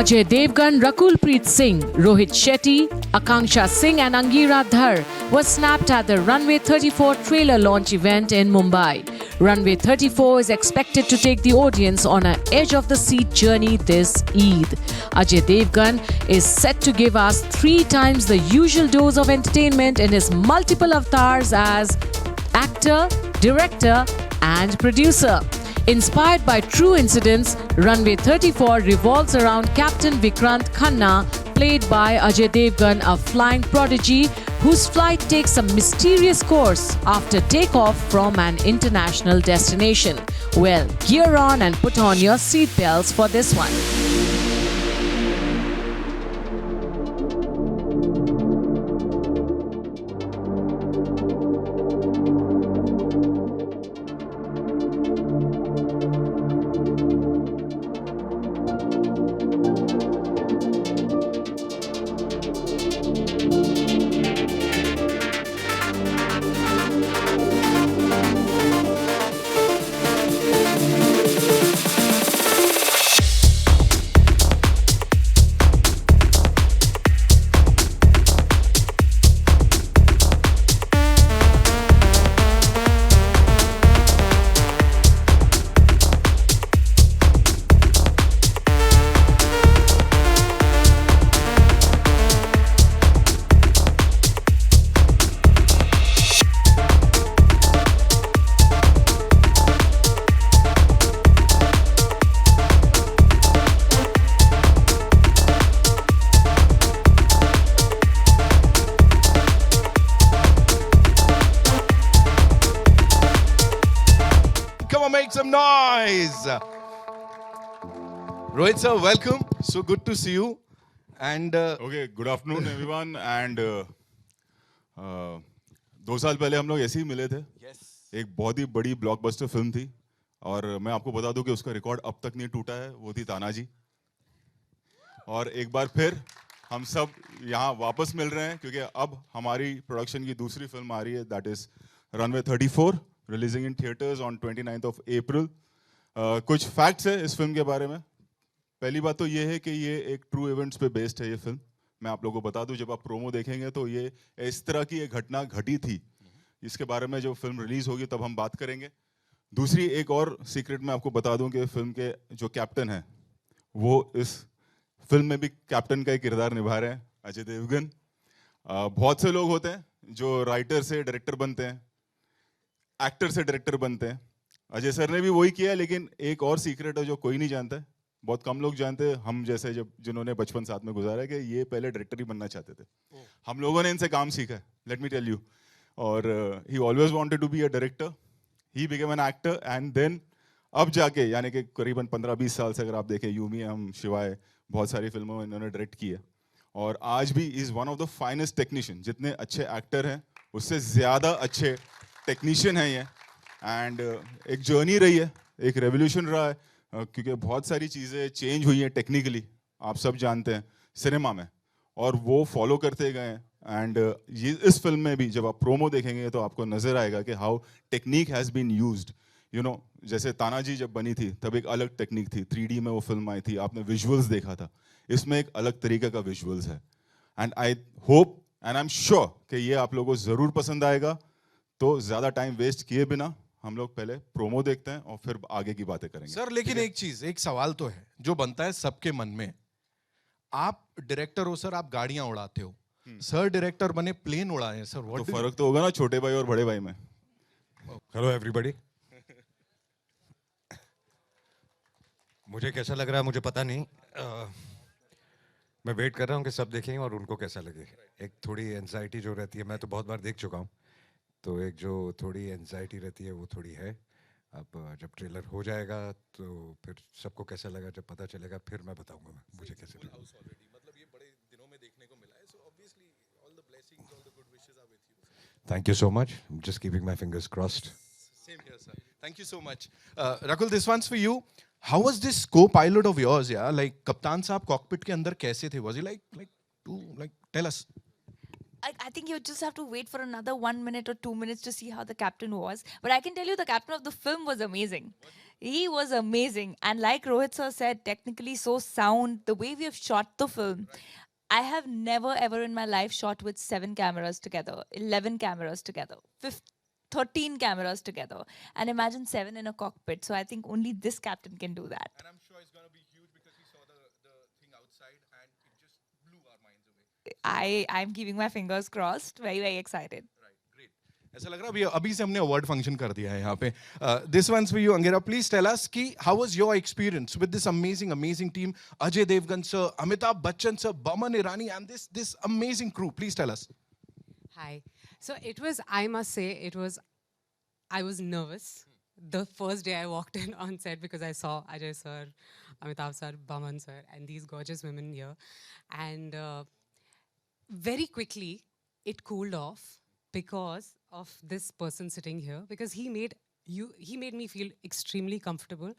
Ajay Devgan, Rakul Preet Singh, Rohit Shetty, Akanksha Singh and Angira Dhar were snapped at the Runway 34 trailer launch event in Mumbai. Runway 34 is expected to take the audience on an edge-of-the-seat journey this Eid. Ajay Devgan is set to give us 3 times the usual dose of entertainment in his multiple avatars as actor, director and producer. Inspired by true incidents, Runway 34 revolves around Captain Vikrant Khanna, played by Ajay Devgan, a flying prodigy whose flight takes a mysterious course after takeoff from an international destination. Well, gear on and put on your seatbelts for this one. Make some noise. Rohit sir, welcome. So good to see you. And Okay, good afternoon everyone. And 2 साल पहले हम लोग ऐसे ही मिले थे. एक बहुत ही बड़ी ब्लॉकबस्टर फिल्म थी और मैं आपको बता दूं कि उसका रिकॉर्ड अब तक नहीं टूटा है. वो थी तानाजी. और एक बार फिर हम सब यहाँ वापस मिल रहे हैं क्योंकि अब हमारी प्रोडक्शन की दूसरी फिल्म आ रही है, that is runway 34, releasing in theatres on 29th of April. कुछ फैक्ट्स है इस फिल्म के बारे में. पहली बात तो ये है कि ये एक ट्रू इवेंट्स पे बेस्ड है ये फिल्म. मैं आप लोगों को बता दूं, जब आप प्रोमो देखेंगे तो ये इस तरह की एक घटना घटी थी. इसके बारे में जब फिल्म रिलीज होगी तब हम बात करेंगे. दूसरी एक और सीक्रेट मैं आपको बता दूं कि फिल्म के जो कैप्टन हैं वो इस फिल्म में भी कैप्टन का एक किरदार निभा रहे हैं, अजय देवगन. बहुत से लोग होते हैं जो राइटर से डायरेक्टर बनते हैं, एक्टर से डायरेक्टर बनते हैं. अजय सर ने भी वही किया है, लेकिन एक और सीक्रेट है जो कोई नहीं जानता है, बहुत कम लोग जानते हैं, हम जैसे जब जिन्होंने बचपन साथ में गुजारा है, कि ये पहले डायरेक्टर ही बनना चाहते थे. हम लोगों ने इनसे काम सीखा है, लेट मी टेल यू. और he always wanted to be a director. He became an actor and then अब जाके, यानी कि करीबन 15-20 साल से अगर आप देखें, यूमी हम शिवाय बहुत सारी फिल्मों में इन्होंने डायरेक्ट किया. और आज भी is one of the finest technician. जितने अच्छे एक्टर हैं उससे ज़्यादा अच्छे टेक्नीशियन है ये. एंड एक जर्नी रही है, एक रेवोल्यूशन रहा है, क्योंकि बहुत सारी चीज़ें चेंज हुई हैं टेक्निकली, आप सब जानते हैं, सिनेमा में, और वो फॉलो करते गए हैं. एंड ये इस फिल्म में भी जब आप प्रोमो देखेंगे तो आपको नजर आएगा कि how technique has been used. You know, जैसे तानाजी जब बनी थी तब एक अलग टेक्निक थी, 3D में वो फिल्म आई थी, आपने विजुअल्स देखा था. इसमें एक अलग तरीके का विजुअल्स है. And I hope and I am sure कि ये आप लोगों को ज़रूर पसंद आएगा. तो ज़्यादा टाइम वेस्ट किए बिना हम लोग पहले प्रोमो देखते हैं और फिर आगे की बातें करेंगे. सर, लेकिन एक चीज, एक सवाल तो है जो बनता है सबके मन में. आप डायरेक्टर हो सर, आप गाड़ियां उड़ाते हो. सर डायरेक्टर बने, प्लेन उड़ाए हैं सर. तो फर्क तो होगा ना छोटे भाई और बड़े भाई में. Hello everybody. मुझे कैसा लग रहा है मुझे पता नहीं. मैं वेट कर रहा हूँ कि सब देखेंगे और उनको कैसा लगे. एक थोड़ी एंजाइटी जो रहती है, मैं तो बहुत बार देख चुका हूँ, तो एक जो थोड़ी एंजाइटी रहती है वो थोड़ी है. अब जब ट्रेलर हो जाएगा तो फिर सबको कैसा लगा जब पता चलेगा, फिर मैं बताऊंगा मुझे कैसे लगा. मतलब ये बड़े दिनों में देखने को मिला है, so obviously all the blessings, all the good wishes are with you. Thank you so much. Just keeping my fingers crossed. Same here, sir. Thank you so much. Rakul, this one's for you. How was this co-pilot of yours? Yeah, like Kaptan साहब cockpit के अंदर कैसे थे? Was he like tell us. I think you just have to wait for another 1 minute or 2 minutes to see how the captain was. But I can tell you the captain of the film was amazing. He was amazing. And like Rohit sir said, technically so sound, the way we have shot the film. I have never ever in my life shot with 7 cameras together, 11 cameras together, 13 cameras together. And imagine 7 in a cockpit. So I think only this captain can do that. And I'm sure it's going to be huge because we saw the thing outside and it just blew our minds away. I'm keeping my fingers crossed. Very, very excited. Right, great. ऐसा लग रहा है अभी से हमने award function कर दिया है यहाँ पे. This one's for you, Angera. Please tell us कि how was your experience with this amazing team? Ajay Devgan sir, Amitabh Bachchan sir, Boman Irani, and this amazing crew. Please tell us. Hi. So it was, I must say, I was nervous the first day I walked in on set because I saw Ajay sir, Amitabh sir, Boman sir, and these gorgeous women here. And very quickly, it cooled off because of this person sitting here, because he made me feel extremely comfortable,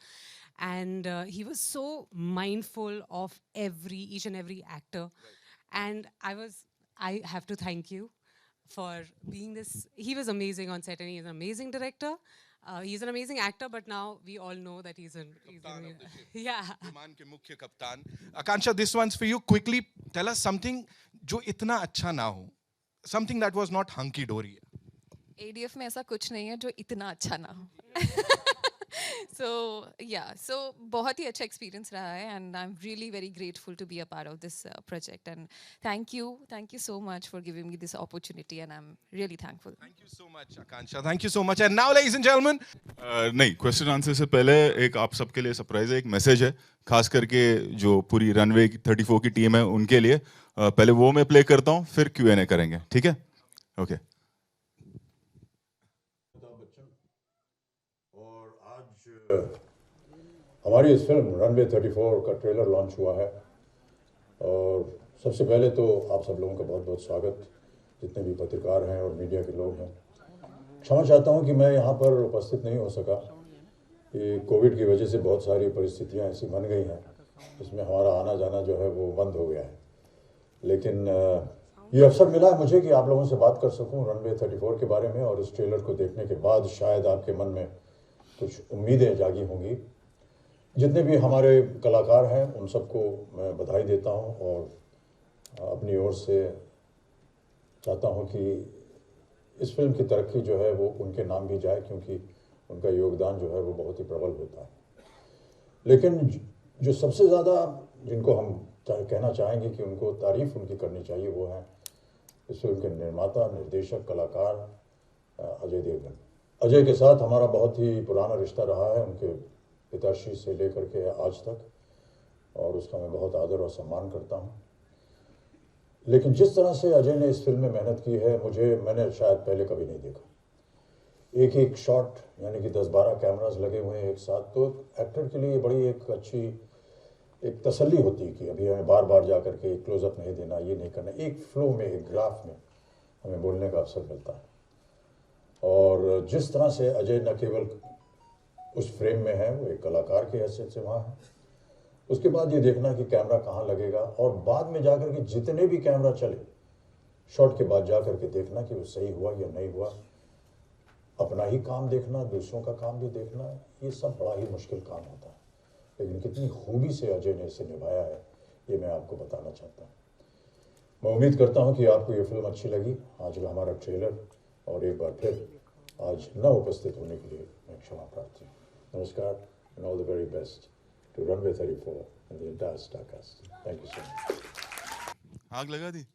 and he was so mindful of each and every actor. And I have to thank you for being this. He was amazing on set, and he's an amazing director. He's an amazing actor, but now we all know that he's yeah. विमान के मुख्य कप्तान. Akansha, this one's for you. Quickly tell us something जो इतना अच्छा ना हो. Something that was not hunky dory. ADF में ऐसा कुछ नहीं है जो इतना अच्छा ना हो. So बहुत ही अच्छा experience रहा है, and I'm really very grateful to be a part of this project, and thank you so much for giving me this opportunity, and I'm really thankful. Thank you so much, Akansha. Thank you so much. And now, ladies and gentlemen, नहीं, question answer से पहले एक आप सबके लिए surprise है, एक message है, खास करके जो पूरी रनवे 34 की टीम है उनके लिए. पहले वो मैं प्ले करता हूँ, फिर Q&A करेंगे, ठीक है? ओके. हमारी इस फिल्म रनवे 34 का ट्रेलर लॉन्च हुआ है, और सबसे पहले तो आप सब लोगों का बहुत बहुत स्वागत, जितने भी पत्रकार हैं और मीडिया के लोग हैं. क्षमा चाहता हूं कि मैं यहां पर उपस्थित नहीं हो सका. कि कोविड की वजह से बहुत सारी परिस्थितियां ऐसी बन गई हैं जिसमें हमारा आना जाना जो है वो बंद हो गया है. लेकिन ये अवसर मिला है मुझे कि आप लोगों से बात कर सकूं रनवे 34 के बारे में, और इस ट्रेलर को देखने के बाद शायद आपके मन में कुछ उम्मीदें जागी होंगी. जितने भी हमारे कलाकार हैं उन सबको मैं बधाई देता हूं, और अपनी ओर से चाहता हूं कि इस फिल्म की तरक्की जो है वो उनके नाम भी जाए, क्योंकि उनका योगदान जो है वो बहुत ही प्रबल होता है. लेकिन जो सबसे ज़्यादा जिनको हम कहना चाहेंगे कि उनको तारीफ़ उनकी करनी चाहिए, वो है इस फिल्म के निर्माता, निर्देशक, कलाकार अजय देवगन. अजय के साथ हमारा बहुत ही पुराना रिश्ता रहा है, उनके पिताश्री से लेकर के आज तक, और उसका मैं बहुत आदर और सम्मान करता हूं. लेकिन जिस तरह से अजय ने इस फिल्म में मेहनत की है, मैंने शायद पहले कभी नहीं देखा. एक शॉट, यानी कि 10-12 कैमरास लगे हुए हैं एक साथ, तो एक्टर के लिए बड़ी एक अच्छी एक तसल्ली होती है कि अभी हमें बार बार जा कर के क्लोजअप नहीं देना, ये नहीं करना. एक फ्लो में, एक ग्राफ में हमें बोलने का अवसर मिलता है. और जिस तरह से अजय न केवल उस फ्रेम में है, वो एक कलाकार की हैसियत से वहाँ है. उसके बाद ये देखना कि कैमरा कहाँ लगेगा, और बाद में जाकर के जितने भी कैमरा चले, शॉट के बाद जाकर के देखना कि वो सही हुआ या नहीं हुआ. अपना ही काम देखना, दूसरों का काम भी देखना, ये सब बड़ा ही मुश्किल काम होता है. लेकिन कितनी खूबी से अजय ने इसे निभाया है, ये मैं आपको बताना चाहता हूँ. मैं उम्मीद करता हूँ कि आपको ये फिल्म अच्छी लगी. आज का हमारा ट्रेलर, और एक बार फिर आज न उपस्थित होने के लिए मैं क्षमा प्रार्थी हूँ. नमस्कार, and all the very best to Runway 34 and the entire star cast. Thank you so much. आग लगा दी.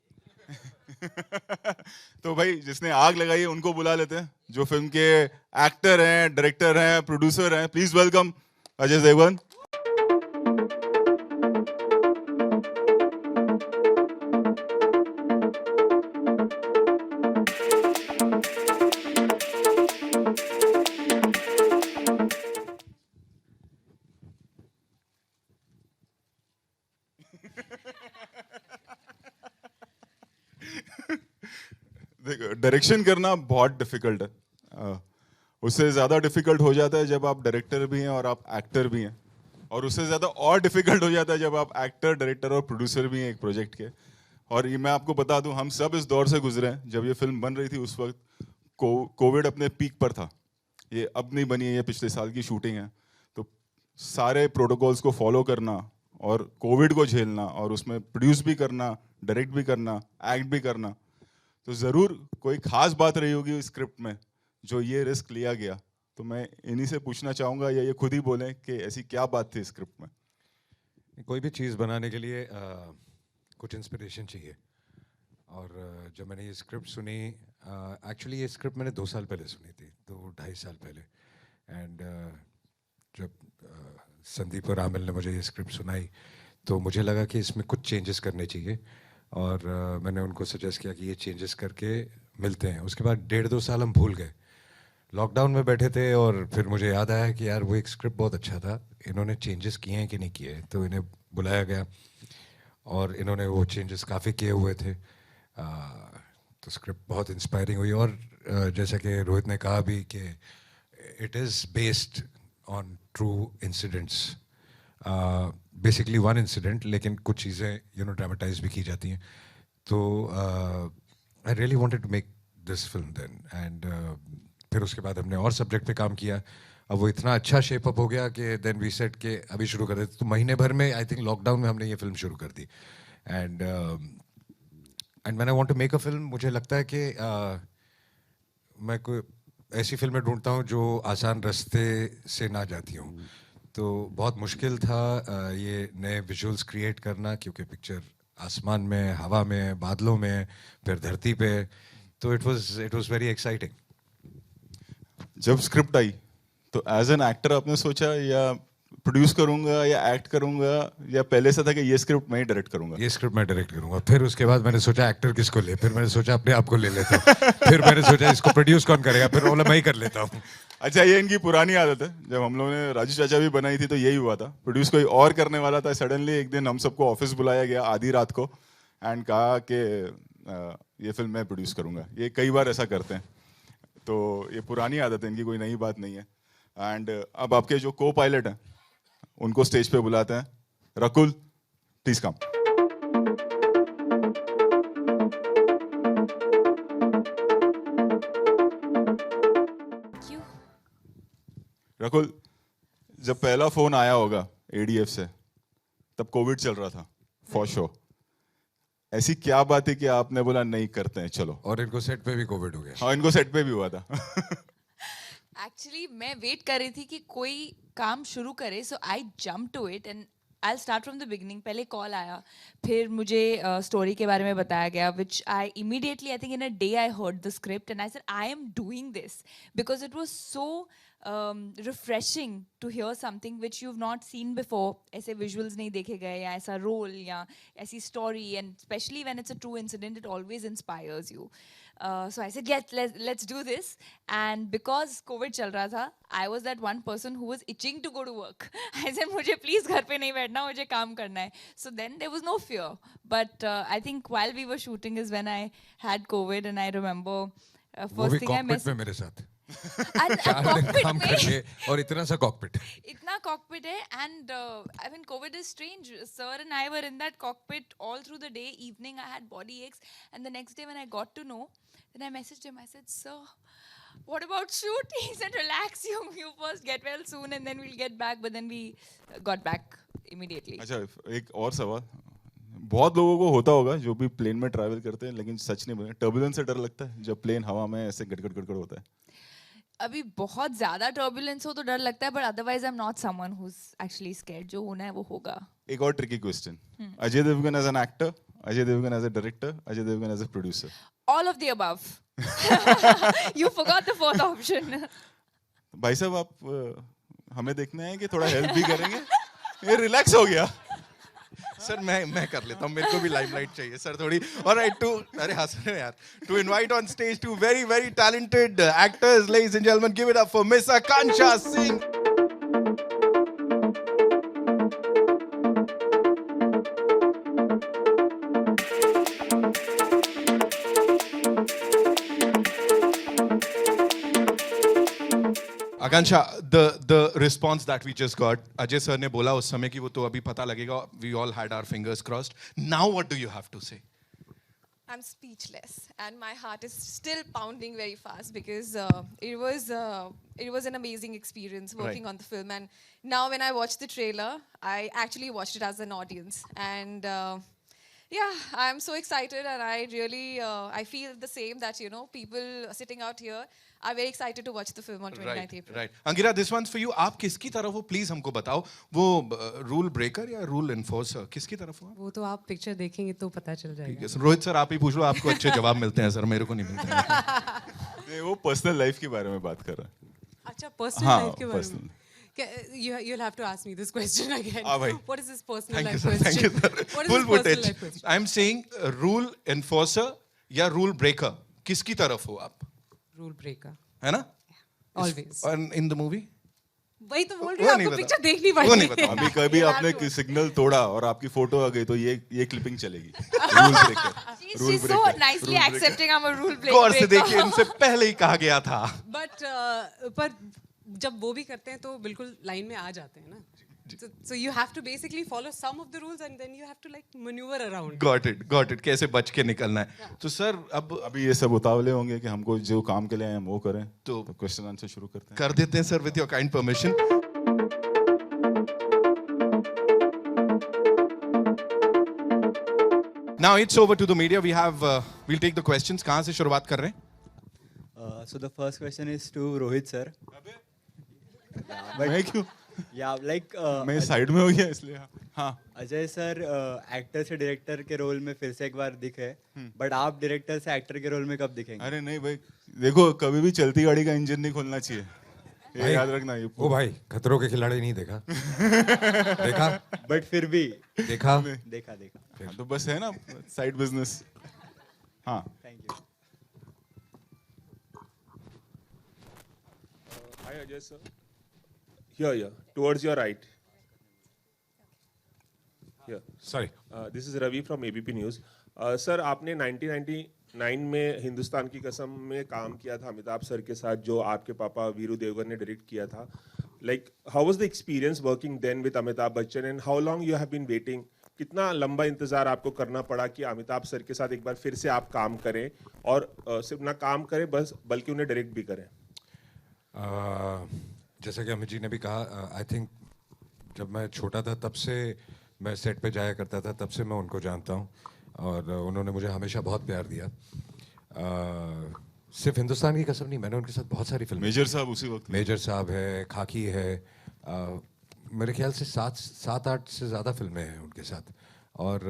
तो भाई जिसने आग लगाई है उनको बुला लेते हैं, जो फिल्म के एक्टर हैं, डायरेक्टर हैं, प्रोड्यूसर हैं. Please welcome Ajay Devgan. Direction करना बहुत डिफिकल्ट है. उससे ज़्यादा डिफिकल्ट हो जाता है जब आप डायरेक्टर भी हैं और आप एक्टर भी हैं, और उससे ज़्यादा और डिफिकल्ट हो जाता है जब आप एक्टर, डायरेक्टर और प्रोड्यूसर भी हैं एक प्रोजेक्ट के. और ये मैं आपको बता दूं, हम सब इस दौर से गुजरे हैं. जब ये फिल्म बन रही थी उस वक्त कोविड अपने पीक पर था. ये अब नहीं बनी है, ये पिछले साल की शूटिंग है. तो सारे प्रोटोकॉल्स को फॉलो करना और कोविड को झेलना और उसमें प्रोड्यूस भी करना, डायरेक्ट भी करना, एक्ट भी करना, तो ज़रूर कोई खास बात रही होगी इस स्क्रिप्ट में जो ये रिस्क लिया गया। तो मैं इन्हीं से पूछना चाहूँगा या ये खुद ही बोलें कि ऐसी क्या बात थी स्क्रिप्ट में। कोई भी चीज़ बनाने के लिए कुछ इंस्पिरेशन चाहिए। और जब मैंने ये स्क्रिप्ट सुनी, एक्चुअली ये स्क्रिप्ट मैंने 2 साल पहले सुनी थी, 2-2.5 साल पहले। एंड जब संदीप और आमिल ने मुझे ये स्क्रिप्ट सुनाई तो मुझे लगा कि इसमें कुछ चेंजेस करने चाहिए। और मैंने उनको सजेस्ट किया कि ये चेंजेस करके मिलते हैं। उसके बाद 1.5-2 साल हम भूल गए, लॉकडाउन में बैठे थे। और फिर मुझे याद आया कि यार वो एक स्क्रिप्ट बहुत अच्छा था, इन्होंने चेंजेस किए हैं कि नहीं किए। तो इन्हें बुलाया गया और इन्होंने वो चेंजेस काफ़ी किए हुए थे। तो स्क्रिप्ट बहुत इंस्पायरिंग हुई। और जैसा कि रोहित ने कहा भी कि it is based on true incidents, basically one incident, लेकिन कुछ चीज़ें ड्रामेटाइज भी की जाती हैं। तो I really wanted to make this film then. And फिर उसके बाद हमने और सब्जेक्ट पे काम किया। अब वो इतना अच्छा शेप अप हो गया कि देन वी सेट के अभी शुरू कर देते। तो महीने भर में, आई थिंक लॉकडाउन में, हमने ये फिल्म शुरू कर दी। And when I want to make a film, मुझे लगता है कि मैं कोई ऐसी फिल्में ढूंढता हूँ जो आसान रास्ते से ना जाती हूँ। तो बहुत मुश्किल था ये नए विजुअल्स क्रिएट करना, क्योंकि पिक्चर आसमान में, हवा में, बादलों में, फिर धरती पे। तो इट वाज वेरी एक्साइटिंग। जब स्क्रिप्ट आई तो एज एन एक्टर आपने सोचा या प्रोड्यूस करूंगा या एक्ट करूंगा, या पहले से था कि ये स्क्रिप्ट मैं ही डायरेक्ट करूंगा? ये स्क्रिप्ट मैं डायरेक्ट करूंगा। फिर उसके बाद मैंने सोचा एक्टर किसको ले, फिर मैंने सोचा अपने आप को ले लेता हूँ। फिर मैंने सोचा इसको प्रोड्यूस कौन करेगा, फिर बोला मैं ही कर लेता हूँ। अच्छा, ये इनकी पुरानी आदत है। जब हम लोगों ने राजू चाचा भी बनाई थी तो यही हुआ था, प्रोड्यूस कोई और करने वाला था। सडनली एक दिन हम सबको ऑफिस बुलाया गया आधी रात को एंड कहा कि ये फिल्म मैं प्रोड्यूस करूंगा। ये कई बार ऐसा करते हैं, तो ये पुरानी आदत है इनकी, कोई नई बात नहीं है। एंड अब आपके जो को पायलट हैं उनको स्टेज पे बुलाते हैं। Rakul, please come. रकुल, जब पहला फोन आया होगा एडीएफ से, तब कोविड चल रहा था फॉर श्योर। ऐसी क्या बात है कि आपने बोला नहीं करते हैं चलो? और इनको सेट पे भी कोविड हो गया। हाँ, इनको सेट पे भी हुआ था। एक्चुअली मैं वेट कर रही थी कि कोई काम शुरू करे, so I jump to it and I start from the beginning. पहले कॉल आया, फिर मुझे स्टोरी के बारे में बताया गया, which I immediately, I think in a day I heard the script and I said I am doing this because it was so refreshing to hear something which you've not seen before. ऐसे visuals नहीं देखे गए, या ऐसा role, या ऐसी story, and especially when it's a true incident, it always inspires you. So I said, yes, let's do this. And because COVID चल रहा था, I was that one person who was itching to go to work. I said, मुझे please घर पे नहीं बैठना, मुझे काम करना है. So then there was no fear. But I think while we were shooting is when I had COVID, and I remember first thing I messaged. में मेरे साथ कॉकपिट काम करके, और इतना सा कॉकपिट, इतना कॉकपिट है. And I mean covid is strange. Sir and I were in that cockpit all through the day. Evening I had body aches, and the next day when I got to know, then I messaged him. I said, sir, what about shoot? He said, relax, you first get well soon and then we'll get back. But then we got back immediately. अच्छा, एक और सवाल। बहुत लोगों को होता होगा जो भी प्लेन में ट्रैवल करते हैं, लेकिन सच नहीं बोले, टर्बुलेंस से डर लगता है जब प्लेन हवा में ऐसे गड़गड़ गड़गड़ होता है? अभी बहुत ज्यादा टर्बुलेंस हो तो डर लगता है, but otherwise I am not someone who is actually scared. जो होना है वो होगा. एक और tricky question, Ajay Devgan as an actor, Ajay Devgan as a director, Ajay Devgan as a producer? All of the above. You forgot the fourth option. भाई साहब, आप हमें देखना है कि थोड़ा हेल्प भी करेंगे? ये रिलैक्स हो गया सर. मैं कर लेता हूँ, मेरे को भी लाइमलाइट चाहिए सर थोड़ी. ऑलराइट, टू अरे हंस रहे हो यार. To invite on stage two very very talented actors, ladies and gentleman, give it up for miss Akanksha Singh. Akanksha, the response that we just got, Ajay sir ने बोला उस समय कि वो तो अभी पता लगेगा. We all had our fingers crossed. Now what do you have to say? I'm speechless, and my heart is still pounding very fast because it was an amazing experience working on the film. And now, when I watched the trailer, I actually watched it as an audience, and yeah, I'm so excited, and I really I feel the same that people sitting out here are very excited to watch the film on 29th April. Right. Angira, this one's for you. आप किसकी तरफ हो? Please हमको बताओ. वो rule breaker या rule enforcer? किसकी तरफ हो? वो तो आप पिक्चर देखेंगे तो पता चल जाएगा. रोहित सर आप ही पूछ लो, आपको अच्छे जवाब मिलते हैं सर, मेरे को नहीं मिलते हैं. वो पर्सनल लाइफ के बारे में बात कर रहा है. अच्छा, पर्सनल लाइफ के बारे में. You'll have to ask me this question again. What is this personal life question? Thank you, sir. What is Full this personal footage. life question? I'm saying rule enforcer या rule breaker. किसकी तरफ हो आप? Rule breaker. है ना? Always. And in the movie? वही तो बोल रही हूँ, आपको पिक्चर देख नहीं पाएंगे. वो नहीं पता. अभी कभी आपने सिग्नल तोड़ा और आपकी फोटो आ गई तो ये क्लिपिंग चलेगी. Rule breaker. She's so nicely accepting I'm a rule breaker. गौर से देखिए, इनसे पहले ही कहा गया था. पर जब वो भी करते हैं तो बिल्कुल लाइन में आ जाते हैं ना. So you have to basically follow some of the rules and then you have to like maneuver around. Got it. कैसे बच के निकलना है. तो सर अभी ये सब उतावले होंगे कि हमको जो काम के लिए हम वो करें, तो क्वेश्चन आंसर शुरू करते हैं. कर देते हैं sir, with your kind permission. Now it's over to the media. We'll take the questions. कहाँ से शुरुआत कर रहे हैं? So the first question is to Rohit sir. मैं क्यों? Yeah, like मैं साइड में हो गया इसलिए. हाँ. अजय सर एक्टर से डायरेक्टर के रोल में फिर से एक बार दिखे, बट आप डायरेक्टर से एक्टर के रोल में कब दिखेंगे? अरे नहीं भाई, देखो कभी भी चलती गाड़ी का इंजन नहीं खोलना चाहिए. ये याद रखना. ये ओ भाई, खतरों के खिलाड़ी नहीं देखा? देखा? बट फिर भी देखा. तो बस है ना, साइड बिजनेस. हाँ. Thank you. Hi Ajay sir. Here, towards your right. Here. Sorry. This is Ravi from ABP News. Sir, आपने 1999 में हिंदुस्तान की कसम में काम किया था अमिताभ सर के साथ, जो आपके पापा वीरू देवगन ने डायरेक्ट किया था. Like, how was the experience working then with Amitabh Bachchan and how long you have been waiting? कितना लंबा इंतजार आपको करना पड़ा कि अमिताभ सर के साथ एक बार फिर से आप काम करें और सिर्फ ना काम करें बस बल्कि उन्हें डायरेक्ट भी करें? जैसा कि अमित जी ने भी कहा, आई थिंक जब मैं छोटा था तब से मैं सेट पे जाया करता था, तब से मैं उनको जानता हूँ और उन्होंने मुझे हमेशा बहुत प्यार दिया. सिर्फ हिंदुस्तान की कसम नहीं, मैंने उनके साथ बहुत सारी फिल्में. मेजर साहब उसी वक्त. मेजर साहब है, खाकी है, मेरे ख्याल से 7-8 से ज़्यादा फिल्में हैं उनके साथ. और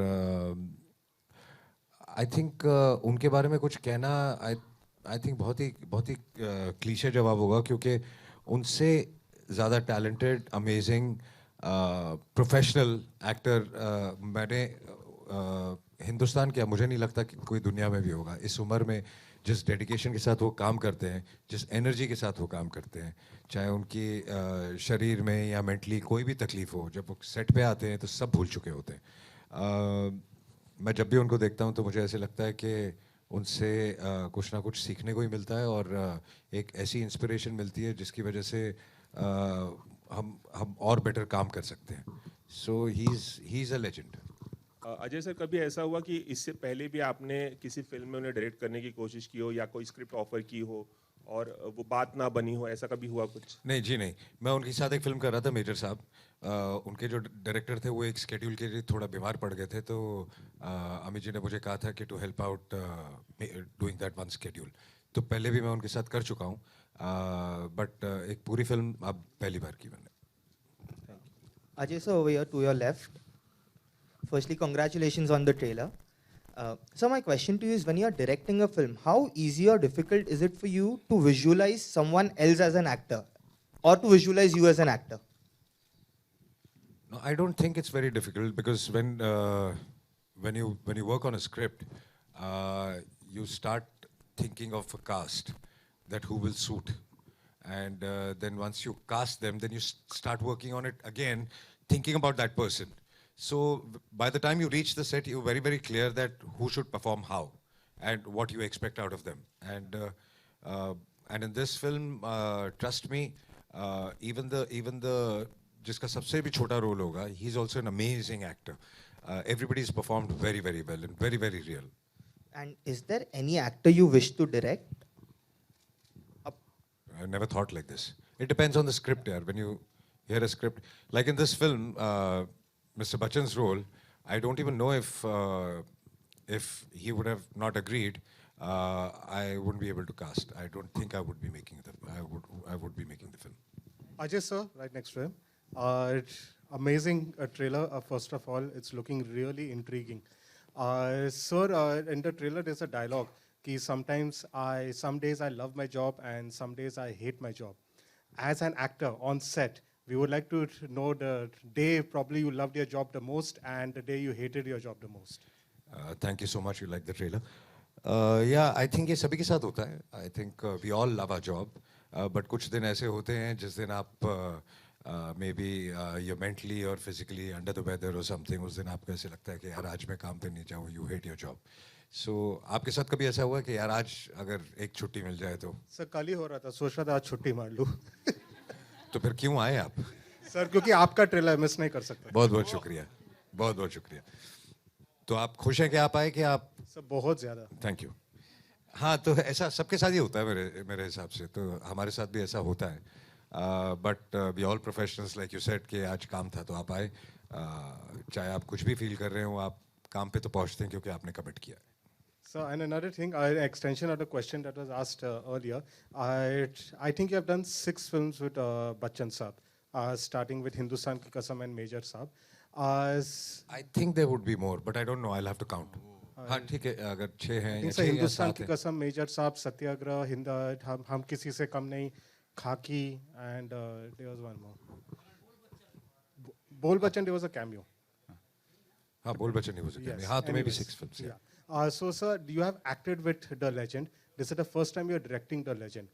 आई थिंक उनके बारे में कुछ कहना आई थिंक बहुत ही क्लीशे जवाब होगा, क्योंकि उनसे ज़्यादा टैलेंटेड, अमेजिंग, प्रोफेशनल एक्टर मैंने हिंदुस्तान क्या, मुझे नहीं लगता कि कोई दुनिया में भी होगा. इस उम्र में जिस डेडिकेशन के साथ वो काम करते हैं, जिस एनर्जी के साथ वो काम करते हैं, चाहे उनकी शरीर में या मेंटली कोई भी तकलीफ हो, जब वो सेट पे आते हैं तो सब भूल चुके होते हैं. मैं जब भी उनको देखता हूँ तो मुझे ऐसे लगता है कि उनसे कुछ ना कुछ सीखने को ही मिलता है और एक ऐसी इंस्पिरेशन मिलती है जिसकी वजह से हम और बेटर काम कर सकते हैं. So he is a legend. Ajay sir, कभी ऐसा हुआ कि इससे पहले भी आपने किसी फिल्म में उन्हें डायरेक्ट करने की कोशिश की हो या कोई स्क्रिप्ट ऑफर की हो और वो बात ना बनी हो, ऐसा कभी हुआ कुछ? नहीं जी नहीं, मैं उनके साथ एक फिल्म कर रहा था, मेजर साहब. उनके जो डायरेक्टर थे वो एक स्केड्यूल के लिए थोड़ा बीमार पड़ गए थे, तो अमित जी ने मुझे कहा था कि to help out doing that one schedule. तो पहले भी मैं उनके साथ कर चुका हूँ, बट एक पूरी फिल्म अब पहली बार की मैंने. Ajay sir, over here to your left. Firstly, congratulations on the trailer. So my question to you is, when you are directing a film, how easy or difficult is it for you to visualize someone else as an actor or to visualize you as an actor? No, I don't think it's very difficult, because when you work on a script, you start thinking of a cast, that who will suit, and then once you cast them, then you start working on it again, thinking about that person. So by the time you reach the set, you're very, very clear that who should perform how and what you expect out of them. And in this film, trust me, even the जिसका सबसे भी छोटा role होगा, he's also an amazing actor. Everybody's performed very, very well and very, very real. And is there any actor you wish to direct? I never thought like this. It depends on the script, yaar. When you hear a script, like in this film, Mr. Bachchan's role, I don't even know if he would have not agreed, I wouldn't be able to cast. I don't think I would be making I would be making the film. Ajay sir, right next to him. Amazing trailer. First of all, it's looking really intriguing. Sir, in the trailer, there's a dialogue. Some days I love my job and some days I hate my job. As an actor on set, we would like to know the day probably you loved your job the most and the day you hated your job the most. Thank you so much. You like the trailer. Yeah, I think ये सभी के साथ होता है. I think we all love our job, but कुछ दिन ऐसे होते हैं जिस दिन आप maybe you're mentally or physically under the weather or something. उस दिन आपको ऐसे लगता है कि यार आज मैं काम पे नहीं जाऊँ. You hate your job. So आपके साथ कभी ऐसा हुआ कि यार आज अगर एक छुट्टी मिल जाए तो? सर कल ही हो रहा था, सोच रहा था आज छुट्टी मार लूँ. तो फिर क्यों आए आप? सर क्योंकि आपका ट्रेलर मिस नहीं कर सकता. बहुत बहुत शुक्रिया. बहुत बहुत शुक्रिया. तो आप खुश हैं कि आप आए कि आप? सर बहुत ज़्यादा. Thank you. हाँ तो ऐसा सबके साथ ही होता है मेरे हिसाब से. तो हमारे साथ भी ऐसा होता है. But we all professionals like you said कि आज काम था तो आप आए. चाहे आप कुछ भी फील कर रहे हो, आप काम पे तो पहुंचते हैं क्योंकि आपने कमिट किया है. So, and another thing, an extension of the question that was asked earlier, I think you have done 6 films with Bachchan Saab, starting with Hindustan Ki Kasam and Major Saab. I think there would be more, but I don't know. I'll have to count. हाँ ठीक है, अगर 6 हैं या 6 या 7 हिंदुस्तान की कसम, major साहब, सत्याग्रह, हम किसी से कम नहीं, खाकी, and there was one more. Bol Bachchan, there was a cameo. हाँ, Bol Bachchan, he was a cameo. हाँ, तो maybe 6 films. Yeah. So, sir, you have acted with the legend. This is the first time you're directing the legend.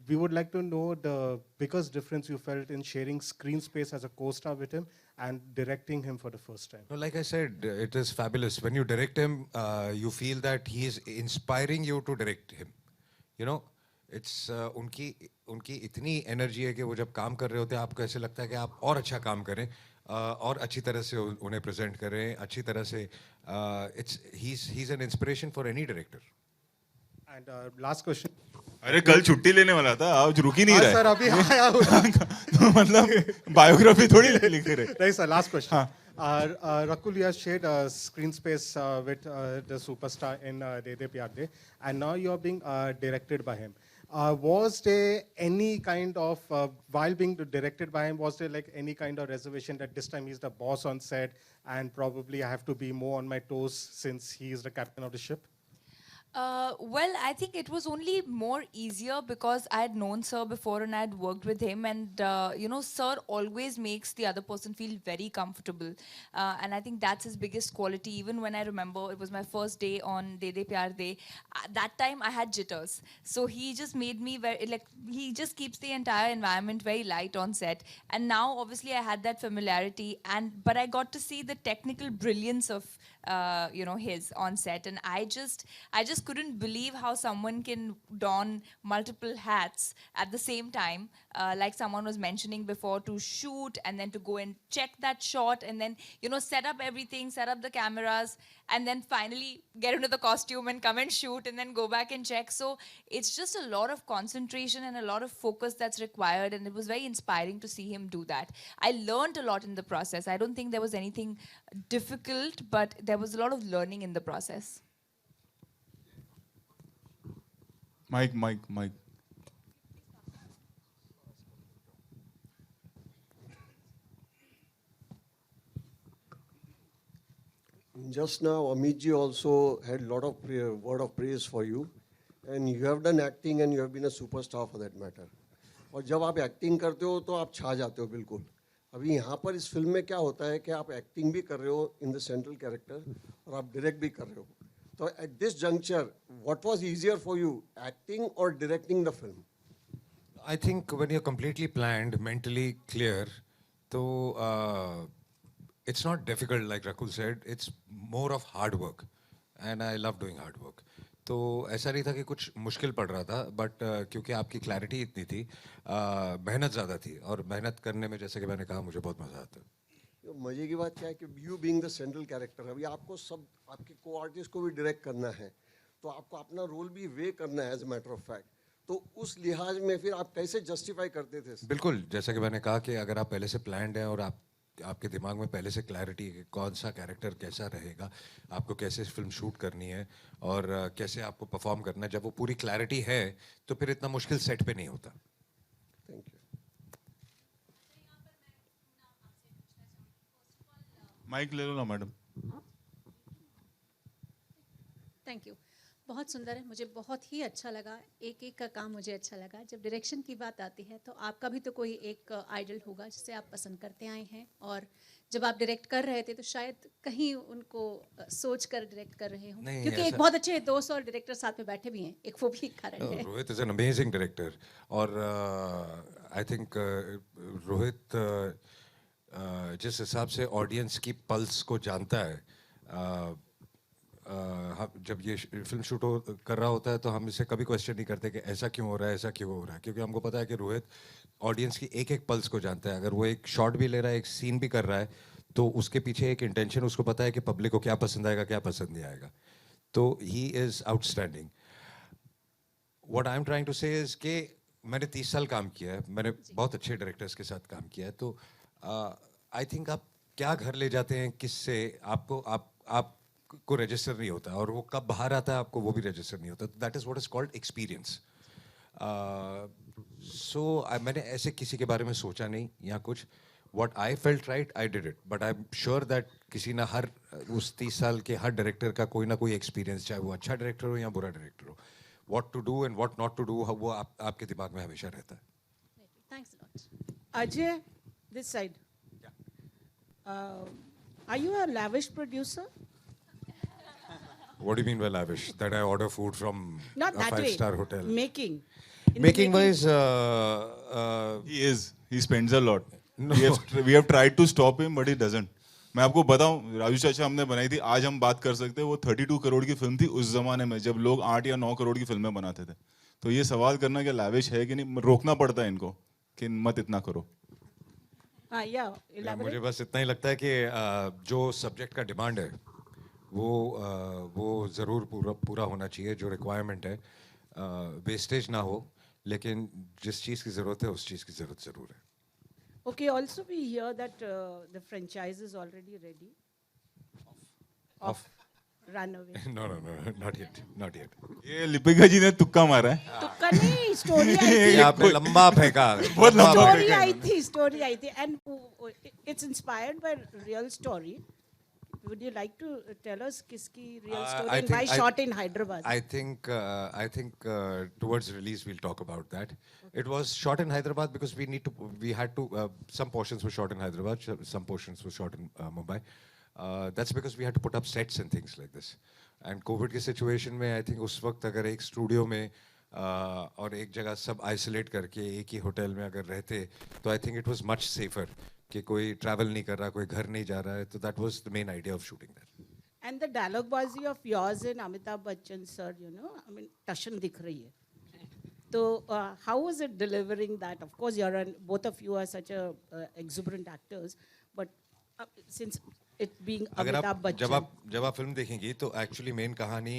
We would like to know the biggest difference you felt in sharing screen space as a co-star with him and directing him for the first time. No, like I said, it is fabulous. When you direct him, you feel that he is inspiring you to direct him. You know, it's उनकी इतनी energy है कि वो जब काम कर रहे होते हैं आपको ऐसे लगता है कि आप और अच्छा काम करें और अच्छी तरह से उन्हें प्रेजेंट करें अच्छी तरह से. he's an inspiration for any director. And last question. अरे कल छुट्टी लेने वाला था, आज रुक ही नहीं रहा है. सर अभी आया हूँ. तो मतलब बायोग्राफी थोड़ी लिख रहे. नहीं sir, last question. Rakul, you have shared screen space with the superstar in De De Pyar De, and now you are being directed by him. Was there any kind of, while being directed by him, was there like any kind of reservation that this time he's the boss on set and probably I have to be more on my toes since he is the captain of the ship? Well, I think it was only more easier because I had known Sir before and I had worked with him, and you know, Sir always makes the other person feel very comfortable, and I think that's his biggest quality. Even when I remember it was my first day on De De Pyar De, that time I had jitters, so he just made me very, like, he just keeps the entire environment very light on set. And now obviously I had that familiarity, but I got to see the technical brilliance of you know, his on set, and I just couldn't believe how someone can don multiple hats at the same time, like someone was mentioning before, to shoot and then to go and check that shot and then, you know, set up everything, set up the cameras, and then finally get into the costume and come and shoot and then go back and check. So it's just a lot of concentration and a lot of focus that's required, and it was very inspiring to see him do that. I learned a lot in the process. I don't think there was anything difficult, but there was a lot of learning in the process. Mike. Just now, Amit ji also had a lot of word of praise for you, and you have done acting and you have been a superstar for that matter. और जब आप acting करते हो तो आप छा जाते हो बिल्कुल. अभी यहाँ पर इस फिल्म में क्या होता है कि आप एक्टिंग भी कर रहे हो इन द सेंट्रल कैरेक्टर और आप डायरेक्ट भी कर रहे हो. So at this juncture, what was easier for you, acting or directing the film? I think when you're completely planned, mentally clear, so it's not difficult, like Rakul said. It's more of hard work, and I love doing hard work. तो ऐसा नहीं था कि कुछ मुश्किल पड़ रहा था, बट क्योंकि आपकी क्लैरिटी इतनी थी, मेहनत ज़्यादा थी, और मेहनत करने में जैसे कि मैंने कहा मुझे बहुत मज़ा आता है. तो मजे की बात क्या है कि you being the central character, अभी आपको सब आपके को आर्टिस्ट को भी डायरेक्ट करना है, तो आपको अपना रोल भी वे करना है as a matter of fact. तो उस लिहाज में फिर आप कैसे जस्टिफाई करते थे? बिल्कुल, जैसा कि मैंने कहा कि अगर आप पहले से प्लान्ड हैं और आपके दिमाग में पहले से क्लैरिटी है कि कौन सा कैरेक्टर कैसा रहेगा, आपको कैसे फिल्म शूट करनी है और कैसे आपको परफॉर्म करना है, जब वो पूरी क्लैरिटी है तो फिर इतना मुश्किल सेट पे नहीं होता। Thank you. माइक ले लो ना मैडम। Thank you. बहुत सुंदर है, मुझे बहुत ही अच्छा लगा। एक एक का काम मुझे अच्छा लगा। जब डायरेक्शन की बात आती है तो आपका भी तो कोई एक आइडल होगा जिसे आप पसंद करते आए हैं, और जब आप डायरेक्ट कर रहे थे तो शायद कहीं उनको सोच कर डायरेक्ट कर रहे हो, क्योंकि एक बहुत अच्छे दोस्त और डायरेक्टर साथ में बैठे भी हैं, एक वो भी कारण है। Rohit is an amazing director, और आई थिंक रोहित जिस हिसाब से ऑडियंस की पल्स को जानता है, जब ये फिल्म शूट कर रहा होता है तो हम इसे कभी क्वेश्चन नहीं करते कि ऐसा क्यों हो रहा है, ऐसा क्यों हो रहा है, क्योंकि हमको पता है कि रोहित ऑडियंस की एक एक पल्स को जानता है। अगर वो एक शॉट भी ले रहा है, एक सीन भी कर रहा है, तो उसके पीछे एक इंटेंशन उसको पता है कि पब्लिक को क्या पसंद आएगा, क्या पसंद नहीं आएगा। तो he is outstanding. What I am trying to say is कि मैंने 30 साल काम किया है, मैंने बहुत अच्छे डायरेक्टर्स के साथ काम किया है, तो आई थिंक आप क्या घर ले जाते हैं किससे, आप को रजिस्टर नहीं होता, और वो कब बाहर आता है आपको वो भी रजिस्टर नहीं होता। That is what is called experience. So मैंने ऐसे किसी के बारे में सोचा नहीं या कुछ। What I felt right I did it, but I am sure that किसी ना हर उस 30 साल के हर डायरेक्टर का कोई ना कोई एक्सपीरियंस, चाहे वो अच्छा डायरेक्टर हो या बुरा डायरेक्टर हो, what to do and what not to do, वो आपके दिमाग में हमेशा रहता है। Thanks a lot. Ajay, this side. Are you a lavish producer? What do you mean by lavish? That I order food from Not a that way. 5-star hotel? Making. Making wise, he spends a lot. We have tried to stop him, but he doesn't. मैं आपको बताऊं, राजू चाचा हमने बनाई थी, आज हम बात कर सकते हैं, वो 32 करोड़ की फिल्म थी उस जमाने में जब लोग 8 या 9 करोड़ की फिल्में बनाते थे। तो ये सवाल करना कि लाविश है कि नहीं, रोकना पड़ता है इनको कि मत इतना करो। मुझे बस इतना ही लगता है कि जो सब्जेक्ट का डिमांड है वो ज़रूर पूरा होना चाहिए, जो रिक्वायरमेंट है, वेस्टेज ना हो, लेकिन जिस चीज़ की ज़रूरत है उस चीज़ की ज़रूरत ज़रूर है। Okay, also we hear that the franchise is already ready. Of Runaway. No, not yet. ये लिपिका जी ने तुक्का मारा है। तुक्का नहीं, स्टोरी आई थी। ये आपने लंबा फेंका। बहुत लंबा स्टोरी आई थी, and it's inspired by real story. Would you like to tell us किसकी real story and why shot in Hyderabad? I think towards release we'll talk about that. It was shot in Hyderabad because we had to some portions were shot in Hyderabad, some portions were shot in Mumbai. That's because we had to put up sets and things like this. And COVID की situation में I think उस वक्त अगर एक studio में और एक जगह सब आइसोलेट करके एक ही होटल में अगर रहते तो I think it was much safer कि कोई ट्रैवल नहीं कर रहा, कोई घर नहीं जा रहा है, तो that was the main idea of shooting that. And the dialogue bazi of yours and Amitabh Bachchan sir, you know, I mean, tashan dikh rahi hai. So how was it delivering that? Of course, both of you are such a exuberant actors, but since it being Amitabh Bachchan, जब आप film देखेंगी तो actually main कहानी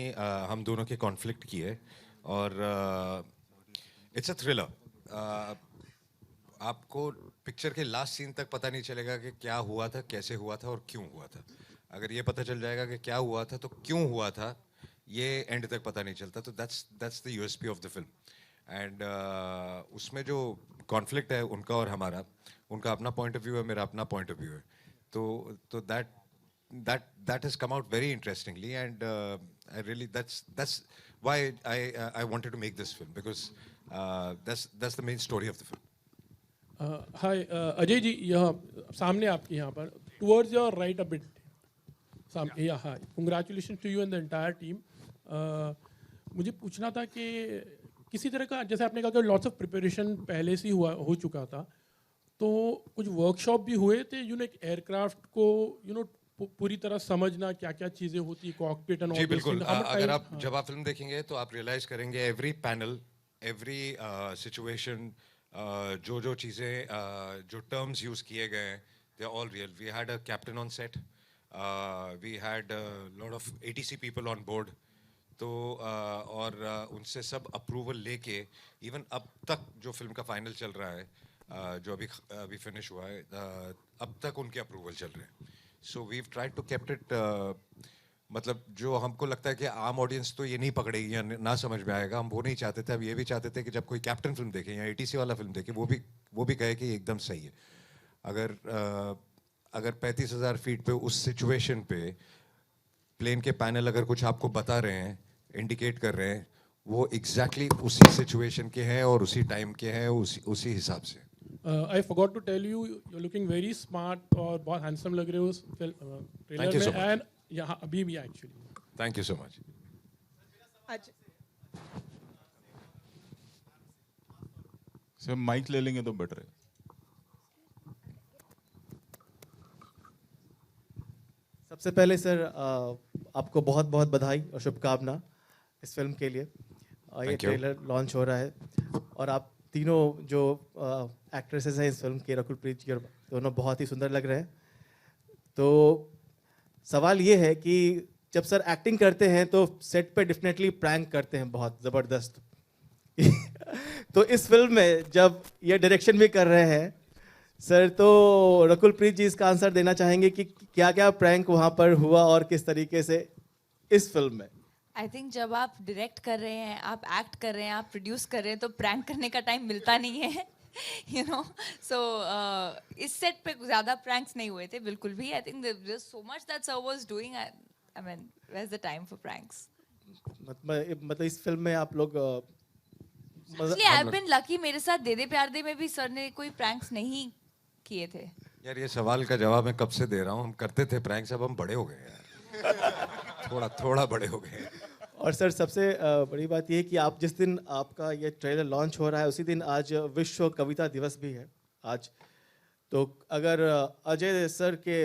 हम दोनों के conflict की है, और इट्स अ थ्रिलर। आपको पिक्चर के लास्ट सीन तक पता नहीं चलेगा कि क्या हुआ था, कैसे हुआ था और क्यों हुआ था। अगर ये पता चल जाएगा कि क्या हुआ था तो क्यों हुआ था, ये एंड तक पता नहीं चलता। तो that's the USP of the film. And उसमें जो कॉन्फ्लिक्ट है उनका और हमारा, उनका अपना पॉइंट ऑफ व्यू है, मेरा अपना पॉइंट ऑफ व्यू है, तो that has come out very interestingly, and I really that's why I wanted to make this film, because that's the main story of the film. Hi, Ajay ji, यहाँ सामने आपके यहाँ पर towards your right a bit. Yeah, hi. Congratulations to you and the entire team. मुझे पूछना था कि किसी तरह का, जैसे आपने कहा कि lots of preparation पहले से हो चुका था, तो कुछ वर्कशॉप भी हुए थे, एक एयरक्राफ्ट को पूरी तरह समझना, क्या क्या चीजें होती है, कॉकपिट एंड ऑल। जी बिल्कुल। अगर आप जब आप फिल्म देखेंगे तो आप रियलाइज करेंगे एवरी पैनल, एवरी सिचुएशन, जो चीज़ें, जो टर्म्स यूज़ किए गए हैं, They're all real. We had a captain on set. We had a lot of ATC people on board. तो और उनसे सब अप्रूवल लेके इवन अब तक जो फिल्म का फाइनल चल रहा है जो अभी फिनिश हुआ है अब तक उनके अप्रूवल चल रहे हैं. So we've tried to kept it मतलब जो हमको लगता है कि आम ऑडियंस तो ये नहीं पकड़ेगी या ना समझ में आएगा, हम वो नहीं चाहते थे. अब ये भी चाहते थे कि जब कोई कैप्टन फिल्म देखे या ATC वाला फिल्म देखे वो भी कहे कि एकदम सही है. अगर 35,000 फीट पे उस सिचुएशन पे प्लेन के पैनल अगर कुछ आपको बता रहे हैं, इंडिकेट कर रहे हैं, वो एग्जैक्टली उसी सिचुएशन के हैं और उसी टाइम के हैं, उसी हिसाब से. I forgot to tell you, you're looking very smart और बहुत हैंडसम लग रहे हो उस ट्रेलर में एंड यहाँ अभी भी actually. Thank you so much. Sir mike ले लेंगे तो बेटर है. सबसे पहले सर आपको बहुत बहुत बधाई और शुभकामना इस फिल्म के लिए. ये ट्रेलर लॉन्च हो रहा है और आप तीनों जो एक्ट्रेसेस हैं इस फिल्म के, रकुल प्रीत जी और दोनों बहुत ही सुंदर लग रहे हैं. तो सवाल ये है कि जब सर एक्टिंग करते हैं तो सेट पे डेफिनेटली प्रैंक करते हैं बहुत ज़बरदस्त. तो इस फिल्म में जब ये डायरेक्शन भी कर रहे हैं सर, तो रकुल प्रीत जी इसका आंसर देना चाहेंगे कि क्या क्या प्रैंक वहाँ पर हुआ और किस तरीके से इस फिल्म में. आई थिंक जब आप डायरेक्ट कर रहे हैं, आप एक्ट कर रहे हैं, आप प्रोड्यूस कर रहे हैं, तो प्रैंक करने का टाइम मिलता नहीं है. यू नो, सो इस सेट पे ज़्यादा प्रैंक्स नहीं हुए थे बिल्कुल भी. I think there is so much that sir was doing. I mean where is the time for pranks. मतलब इस फिल्म में आप लोग actually I have been lucky. मेरे साथ दे दे प्यार दे में भी सर ने कोई प्रैंक्स नहीं किए थे. यार ये सवाल का जवाब मैं कब से दे रहा हूँ. हम करते थे प्रैंक्स, अब हम बड़े हो गए यार. थोड़ा बड़े हो गए. और सर सबसे बड़ी बात ये है कि आप जिस दिन आपका ये ट्रेलर लॉन्च हो रहा है उसी दिन आज विश्व कविता दिवस भी है आज. तो अगर अजय सर के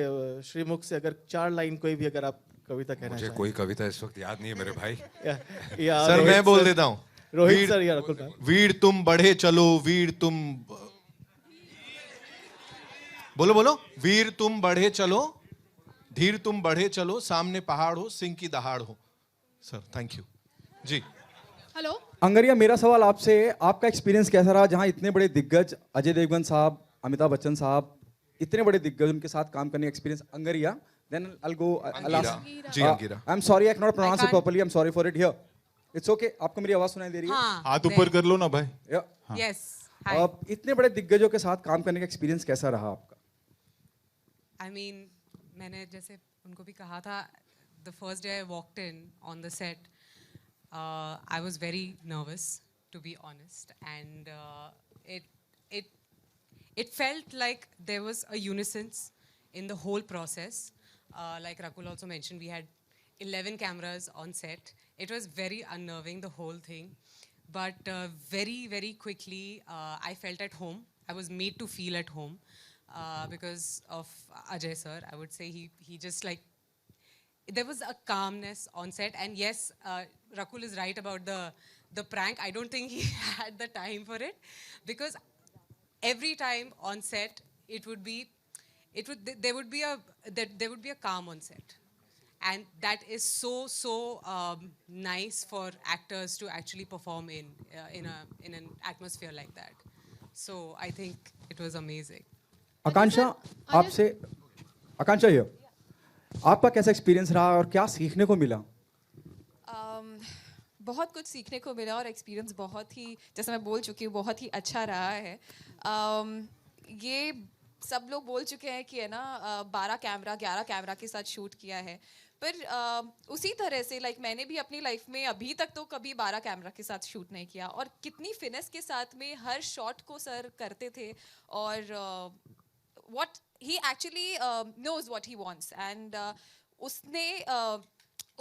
श्रीमुख से अगर 4 लाइन कोई भी अगर आप कविता कहना मुझे चाहें. कोई कविता इस वक्त याद नहीं है मेरे भाई. सर मैं बोल देता हूँ. रोहित सर या रकुल भाई. वीर तुम बढ़े चलो, वीर तुम बोलो. वीर तुम बढ़े चलो, धीर तुम बढ़े चलो, सामने पहाड़ हो, सिंह की दहाड़ हो. सर थैंक यू जी. हेलो अंगरिया, मेरा सवाल आपसे, आपका एक्सपीरियंस कैसा रहा जहां इतने बड़े दिग्गज अजय देवगन साहब, अमिताभ बच्चन साहब, इतने बड़े दिग्गज उनके साथ काम करने का experience. Angaria, then I'll go. जी Angira. I'm sorry I cannot pronounce it properly. I'm sorry for it here. It's okay. आपको मेरी आवाज सुनाई दे रही है? हाथ ऊपर कर लो ना भाई. Yes. इतने बड़े दिग्गजों के साथ काम करने का एक्सपीरियंस कैसा रहा आपका? I mean, मैंने जैसे उनको भी कहा था, the first day I walked in on the set, I was very nervous, to be honest, and it felt like there was a unison in the whole process. Like Rakul also mentioned, we had 11 cameras on set. It was very unnerving, the whole thing, but very, very quickly I felt at home. I was made to feel at home. Because of Ajay sir, I would say he just like, there was a calmness on set. And yes, Rakul is right about the prank. I don't think he had the time for it, because every time on set there would be a calm on set, and that is so nice for actors to actually perform in an atmosphere like that. So I think it was amazing. आकांक्षा, ये आपका कैसा experience रहा और क्या सीखने को मिला? बहुत कुछ सीखने को मिला और एक्सपीरियंस बहुत ही, जैसे मैं बोल चुकी हूँ, बहुत ही अच्छा रहा है. ये सब लोग बोल चुके हैं कि है ना 11 कैमरा के साथ शूट किया है, पर उसी तरह से लाइक मैंने भी अपनी लाइफ में अभी तक तो कभी 12 कैमरा के साथ शूट नहीं किया, और कितनी फिनेस के साथ में हर शॉट को सर करते थे. और what he actually knows what he wants, and उसने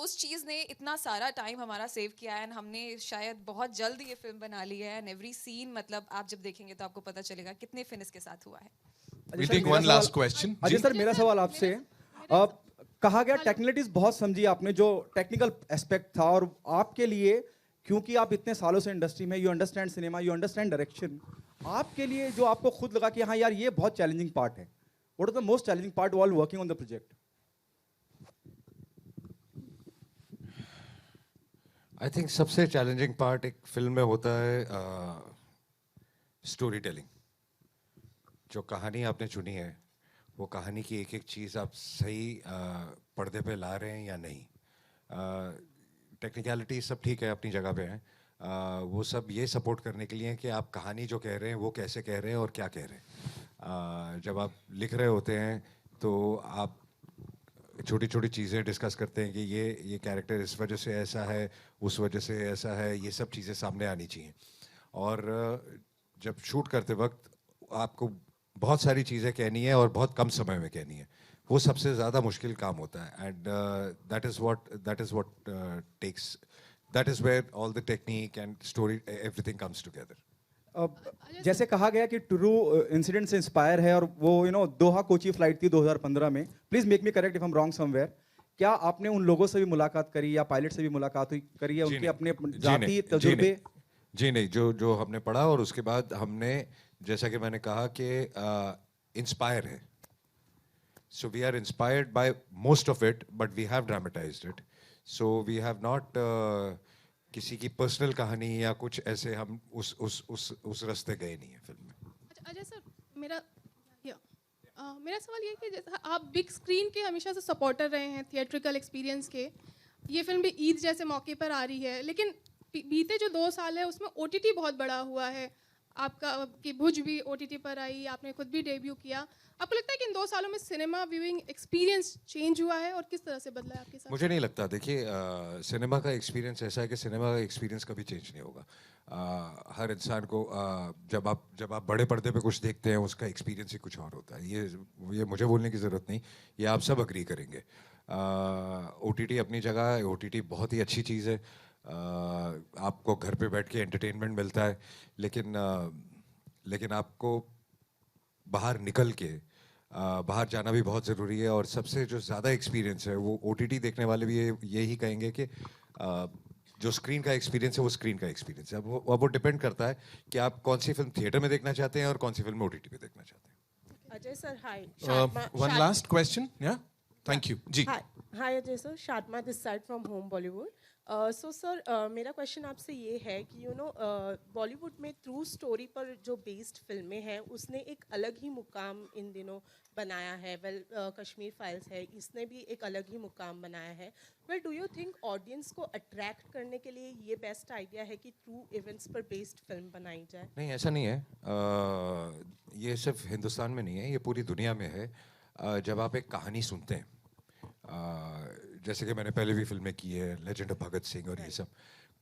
उस चीज़ ने इतना सारा टाइम हमारा सेव किया है, एंड हमने शायद बहुत जल्द ये फिल्म बना ली है. एंड एवरी सीन, मतलब आप जब देखेंगे तो आपको पता चलेगा कितने फिनिश के साथ हुआ है. We'll take one last question. Ajay sir, मेरा सवाल आपसे, कहा गया टेक्निकलिटीज बहुत समझी आपने, जो टेक्निकल एस्पेक्ट था, और आपके लिए क्योंकि आप इतने सालों से इंडस्ट्री में, you understand cinema, you understand direction, आपके लिए जो आपको खुद लगा कि हाँ यार ये बहुत चैलेंजिंग पार्ट है, What was the most challenging part while working on the project? I think सबसे चैलेंजिंग पार्ट एक फिल्म में होता है स्टोरी टेलिंग. जो कहानी आपने चुनी है वो कहानी की एक एक चीज़ आप सही पर्दे पे ला रहे हैं या नहीं. टेक्निकलिटी सब ठीक है, अपनी जगह पे है. वो सब ये सपोर्ट करने के लिए कि आप कहानी जो कह रहे हैं वो कैसे कह रहे हैं और क्या कह रहे हैं. जब आप लिख रहे होते हैं तो आप छोटी छोटी चीज़ें डिस्कस करते हैं कि ये कैरेक्टर इस वजह से ऐसा है, उस वजह से ऐसा है, ये सब चीज़ें सामने आनी चाहिए. और जब शूट करते वक्त आपको बहुत सारी चीज़ें कहनी है और बहुत कम समय में कहनी है. वो सबसे ज़्यादा मुश्किल काम होता है. And that is what takes, that is where all the technique and story everything comes together. जैसे कहा गया कि ट्रू इंसिडेंट से इंस्पायर है और वो दोहा कोची फ्लाइट थी 2015 में. Please make me correct if I am wrong somewhere. क्या आपने उन लोगों से भी मुलाकात करी या पायलट से भी मुलाकात करी है, उनके अपने जाती तजुर्बे? जी नहीं, जो हमने पढ़ा और उसके बाद हमने, जैसा कि मैंने कहा कि इंस्पायर है. So we are inspired by most of it but we have dramatized it. So we have not किसी की पर्सनल कहानी या कुछ ऐसे हम उस रास्ते गए नहीं है फिल्म में. अजय सर, मेरा सवाल ये है कि जैसे आप बिग स्क्रीन के हमेशा से सपोर्टर रहे हैं थिएट्रिकल एक्सपीरियंस के. ये फिल्म भी ईद जैसे मौके पर आ रही है, लेकिन बीते जो 2 साल है उसमें OTT बहुत बड़ा हुआ है. आपका कि भुज भी OTT पर आई, आपने खुद भी डेब्यू किया. आपको लगता है कि इन 2 सालों में सिनेमा व्यूइंग एक्सपीरियंस चेंज हुआ है और किस तरह से बदला है आपके साथ? मुझे नहीं लगता. देखिए, सिनेमा का एक्सपीरियंस ऐसा है कि सिनेमा का एक्सपीरियंस कभी चेंज नहीं होगा. हर इंसान को जब आप बड़े पर्दे पे कुछ देखते हैं उसका एक्सपीरियंस ही कुछ और होता है. ये मुझे बोलने की ज़रूरत नहीं, ये आप सब अग्री करेंगे. OTT अपनी जगह है, OTT बहुत ही अच्छी चीज़ है. आपको घर पे बैठ के एंटरटेनमेंट मिलता है, लेकिन आपको बाहर निकल के बाहर जाना भी बहुत ज़रूरी है. और सबसे जो ज़्यादा एक्सपीरियंस है वो OTT देखने वाले भी यही कहेंगे कि जो स्क्रीन का एक्सपीरियंस है वो स्क्रीन का एक्सपीरियंस है. अब वो डिपेंड करता है कि आप कौन सी फिल्म थिएटर में देखना चाहते हैं और कौन सी फिल्म OTT पे देखना चाहते हैं. Ajay sir, hi. One last question. Yeah. Thank you. जी. Hi Ajay sir, Shatma this side from Home Bollywood. So sir, मेरा क्वेश्चन आपसे ये है कि बॉलीवुड में ट्रू स्टोरी पर जो बेस्ड फिल्में हैं उसने एक अलग ही मुकाम इन दिनों बनाया है. कश्मीर फाइल्स है, इसने भी एक अलग ही मुकाम बनाया है. Well, do you think audience को अट्रैक्ट करने के लिए ये बेस्ट आइडिया है कि ट्रू इवेंट्स पर बेस्ड फिल्म बनाई जाए? नहीं, ऐसा नहीं है. ये सिर्फ हिंदुस्तान में नहीं है, ये पूरी दुनिया में है. जब आप एक कहानी सुनते हैं, जैसे कि मैंने पहले भी फिल्में की है, लेजेंड ऑफ भगत सिंह और ये सब,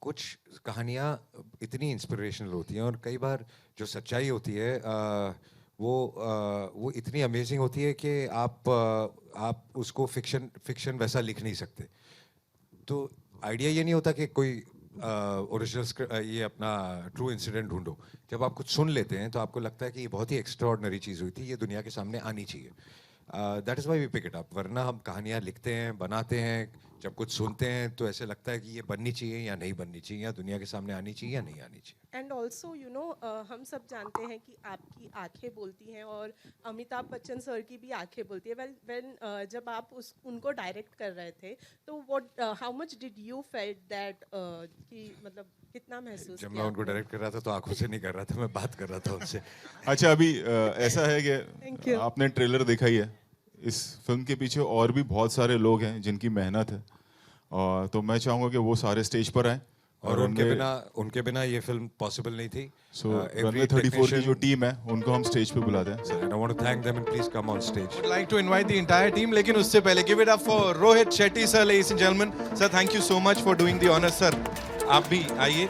कुछ कहानियाँ इतनी इंस्पिरेशनल होती हैं और कई बार जो सच्चाई होती है वो इतनी अमेजिंग होती है कि आप उसको फिक्शन वैसा लिख नहीं सकते. तो आइडिया ये नहीं होता कि कोई ओरिजिनल ये अपना ट्रू इंसिडेंट ढूंढो. जब आप कुछ सुन लेते हैं तो आपको लगता है कि ये बहुत ही एक्स्ट्राऑर्डिनरी चीज़ हुई थी, ये दुनिया के सामने आनी चाहिए. That is why we pick it up. वरना हम कहानियाँ लिखते हैं, बनाते हैं, जब कुछ सुनते हैं तो ऐसे लगता है कि ये बननी चाहिए या नहीं बननी चाहिए, या दुनिया के सामने आनी चाहिए या नहीं आनी चाहिए. एंड ऑल्सो हम सब जानते हैं कि आपकी आंखें बोलती हैं और अमिताभ बच्चन सर की भी आंखें बोलती है. वेल, जब आप उनको डायरेक्ट कर रहे थे तो how much did you felt that, कि मतलब कितना महसूस जब मैं उनको डायरेक्ट कर रहा था तो आंखों से नहीं कर रहा था, मैं बात कर रहा था उनसे. अच्छा, अभी ऐसा है कि आपने ट्रेलर देखा ही है. इस फिल्म के पीछे और भी बहुत सारे लोग हैं जिनकी मेहनत है, और तो मैं चाहूँगा कि वो सारे स्टेज पर आए. और उनके बिना ये फिल्म पॉसिबल नहीं थी. सो रनवे 34 की जो टीम है उनको हम स्टेज पे बुलाते हैं. And I want to thank them and please come on stage. Would like to invite the entire team, लेकिन उससे पहले give it up for Rohit Shetty sir, ladies and gentlemen. Sir, thank you so much for doing the honors, sir. आप भी आइए.